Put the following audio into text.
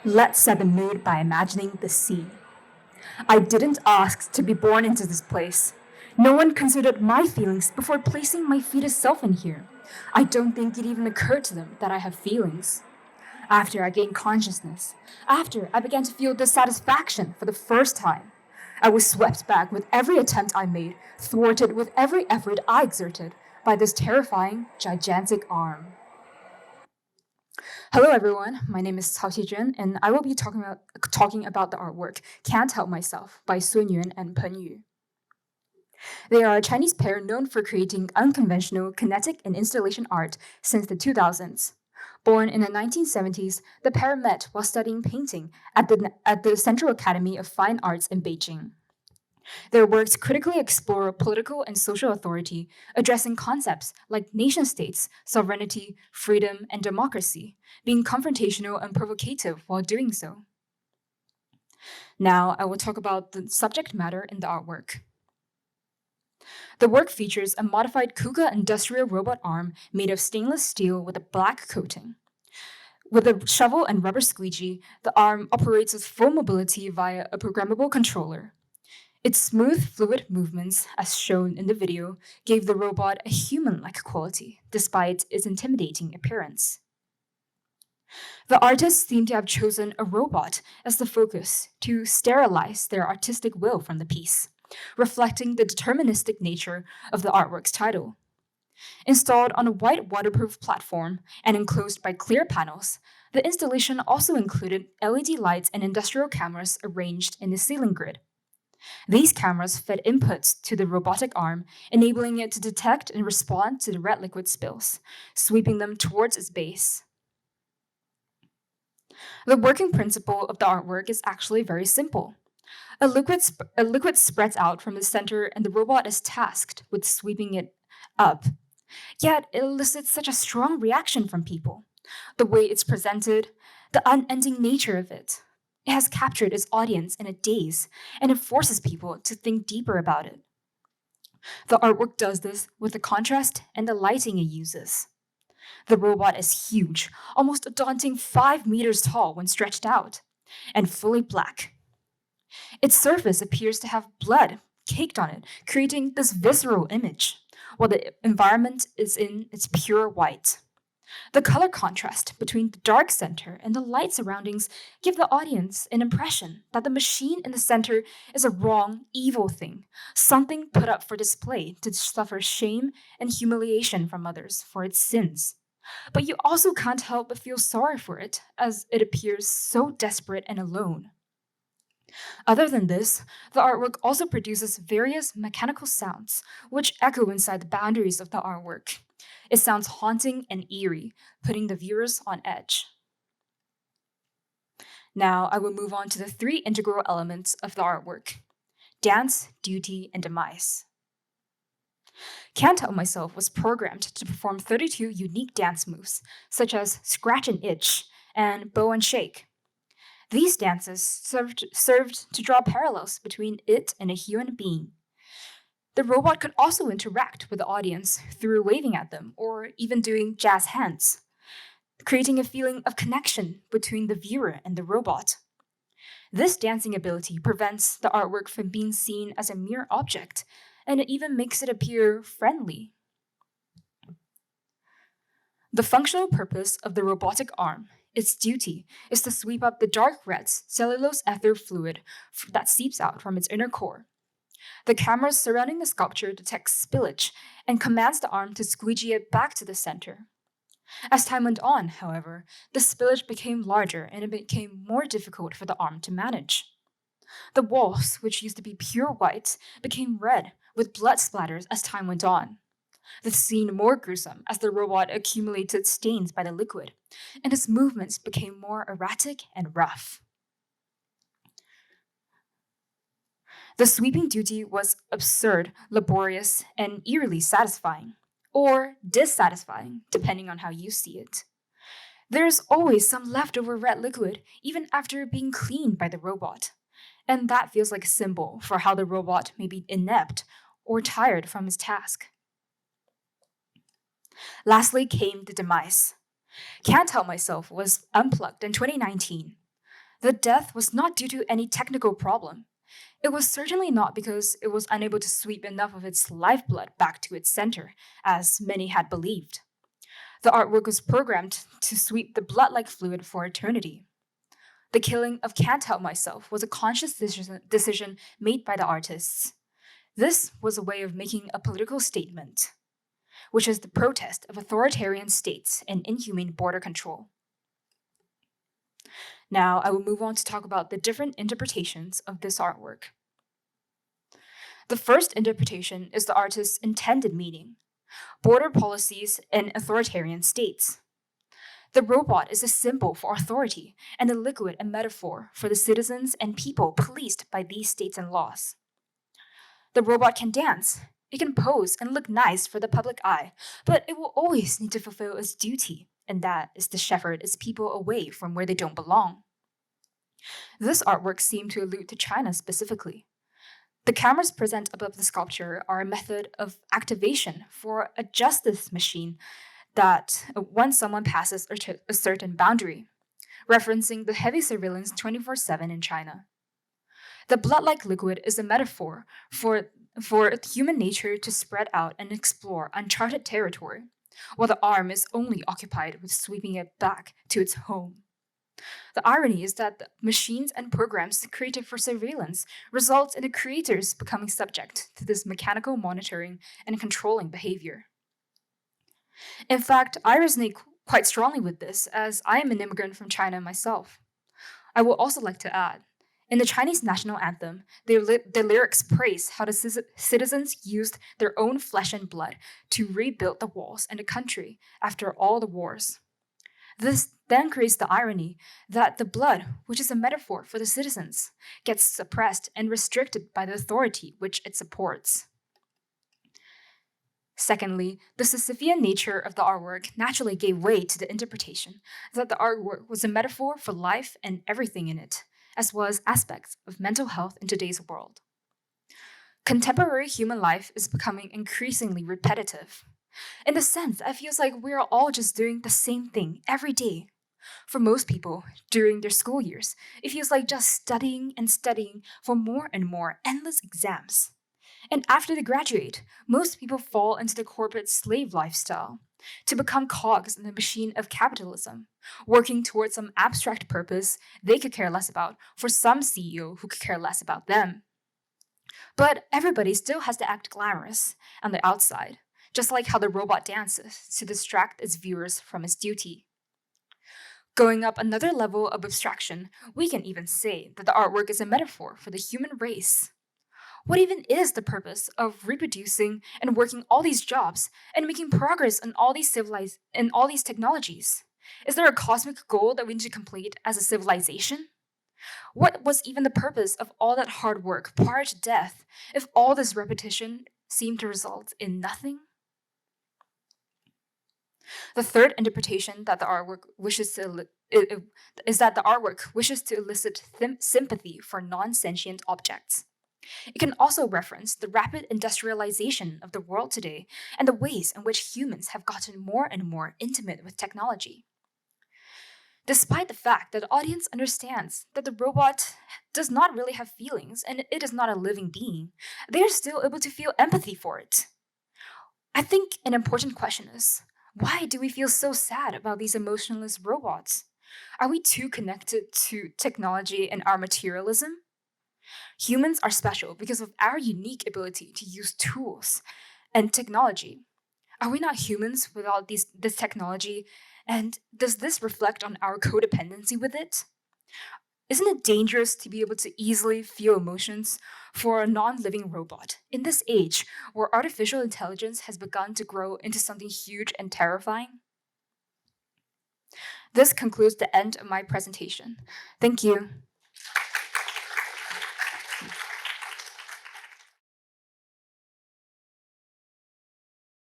Let's set the mood by imagining the scene. I didn't ask to be born into this place. No one considered my feelings before placing my fetus self in here. I don't think it even occurred to them that I have feelings. After I gained consciousness, after I began to feel dissatisfaction for the first time, I was swept back with every attempt I made, thwarted with every effort I exerted by this terrifying, gigantic arm. Hello, everyone. My name is Xizhen, and I will be talking about the artwork "Can't Help Myself" by Yuan and Peng. They are a Chinese pair known for creating unconventional kinetic and installation art since the 2000s. Born in the 1970s, the pair met while studying painting at the Central Academy of Fine Arts in Beijing. Their works critically explore political and social authority, addressing concepts like nation states, sovereignty, freedom, and democracy, being confrontational and provocative while doing so. Now, I will talk about the subject matter in the artwork. The work features a modified Kuga industrial robot arm made of stainless steel with a black coating. With a shovel and rubber squeegee, the arm operates with full mobility via a programmable controller. Its smooth, fluid movements, as shown in the video, gave the robot a human-like quality, despite its intimidating appearance. The artists seem to have chosen a robot as the focus to sterilize their artistic will from the piece, reflecting the deterministic nature of the artwork's title. Installed on a white waterproof platform and enclosed by clear panels, the installation also included LED lights and industrial cameras arranged in the ceiling grid. These cameras fed inputs to the robotic arm, enabling it to detect and respond to the red liquid spills, sweeping them towards its base. The working principle of the artwork is actually very simple. A liquid spreads out from the center, and the robot is tasked with sweeping it up. Yet it elicits such a strong reaction from people. The way it's presented, the unending nature of it. It has captured its audience in a daze, and it forces people to think deeper about it. The artwork does this with the contrast and the lighting it uses. The robot is huge, almost a daunting 5 meters tall when stretched out, and fully black. Its surface appears to have blood caked on it, creating this visceral image, while the environment is in its pure white. The color contrast between the dark center and the light surroundings give the audience an impression that the machine in the center is a wrong, evil thing, something put up for display to suffer shame and humiliation from others for its sins. But you also can't help but feel sorry for it, as it appears so desperate and alone. Other than this, the artwork also produces various mechanical sounds, which echo inside the boundaries of the artwork. It sounds haunting and eerie, putting the viewers on edge. Now, I will move on to the 3 integral elements of the artwork: dance, duty, and demise. Can't Help Myself was programmed to perform 32 unique dance moves, such as scratch and itch and bow and shake. These dances served to draw parallels between it and a human being. The robot could also interact with the audience through waving at them or even doing jazz hands, creating a feeling of connection between the viewer and the robot. This dancing ability prevents the artwork from being seen as a mere object, and it even makes it appear friendly. The functional purpose of the robotic arm, its duty, is to sweep up the dark red cellulose ether fluid that seeps out from its inner core. The cameras surrounding the sculpture detect spillage and commands the arm to squeegee it back to the center. As time went on, however, the spillage became larger and it became more difficult for the arm to manage. The walls, which used to be pure white, became red with blood splatters as time went on. The scene more gruesome as the robot accumulated stains by the liquid, and its movements became more erratic and rough. The sweeping duty was absurd, laborious, and eerily satisfying, or dissatisfying, depending on how you see it. There is always some leftover red liquid, even after being cleaned by the robot, and that feels like a symbol for how the robot may be inept or tired from his task. Lastly came the demise. Can't Help Myself was unplugged in 2019. The death was not due to any technical problem. It was certainly not because it was unable to sweep enough of its lifeblood back to its center, as many had believed. The artwork was programmed to sweep the blood like fluid for eternity. The killing of Cant myself was a conscious decision made by the artists. This was a way of making a political statement, which is the protest of authoritarian states and inhumane border control. Now, I will move on to talk about the different interpretations of this artwork. The first interpretation is the artist's intended meaning: border policies in authoritarian states. The robot is a symbol for authority and a liquid a metaphor for the citizens and people policed by these states and laws. The robot can dance, it can pose and look nice for the public eye, but it will always need to fulfill its duty, and that is to shepherd its people away from where they don't belong. This artwork seemed to allude to China specifically. The cameras present above the sculpture are a method of activation for a justice machine that once someone passes a certain boundary, referencing the heavy surveillance 24/7 in China. The blood-like liquid is a metaphor for human nature to spread out and explore uncharted territory, while the arm is only occupied with sweeping it back to its home. The irony is that the machines and programs created for surveillance result in the creators becoming subject to this mechanical monitoring and controlling behavior. In fact, I resonate quite strongly with this, as I am an immigrant from China myself. I would also like to add, in the Chinese national anthem, the lyrics praise how the citizens used their own flesh and blood to rebuild the walls and the country after all the wars. This then creates the irony that the blood, which is a metaphor for the citizens, gets suppressed and restricted by the authority which it supports. Secondly, the Sisyphean nature of the artwork naturally gave way to the interpretation that the artwork was a metaphor for life and everything in it, as well as aspects of mental health in today's world. Contemporary human life is becoming increasingly repetitive. In the sense that it feels like we're all just doing the same thing every day. For most people, during their school years, it feels like just studying and studying for more and more endless exams. And after they graduate, most people fall into the corporate slave lifestyle to become cogs in the machine of capitalism, working towards some abstract purpose they could care less about for some CEO who could care less about them. But everybody still has to act glamorous on the outside, just like how the robot dances to distract its viewers from its duty. Going up another level of abstraction, we can even say that the artwork is a metaphor for the human race. What even is the purpose of reproducing and working all these jobs and making progress in all these technologies? Is there a cosmic goal that we need to complete as a civilization? What was even the purpose of all that hard work prior to death if all this repetition seemed to result in nothing? The third interpretation that the artwork wishes to is that the artwork wishes to elicit sympathy for non-sentient objects. It can also reference the rapid industrialization of the world today and the ways in which humans have gotten more and more intimate with technology. Despite the fact that the audience understands that the robot does not really have feelings and it is not a living being, they are still able to feel empathy for it. I think an important question is, why do we feel so sad about these emotionless robots? Are we too connected to technology and our materialism? Humans are special because of our unique ability to use tools and technology. Are we not humans without this technology? And does this reflect on our codependency with it? Isn't it dangerous to be able to easily feel emotions for a non-living robot in this age where artificial intelligence has begun to grow into something huge and terrifying? This concludes the end of my presentation. Thank you.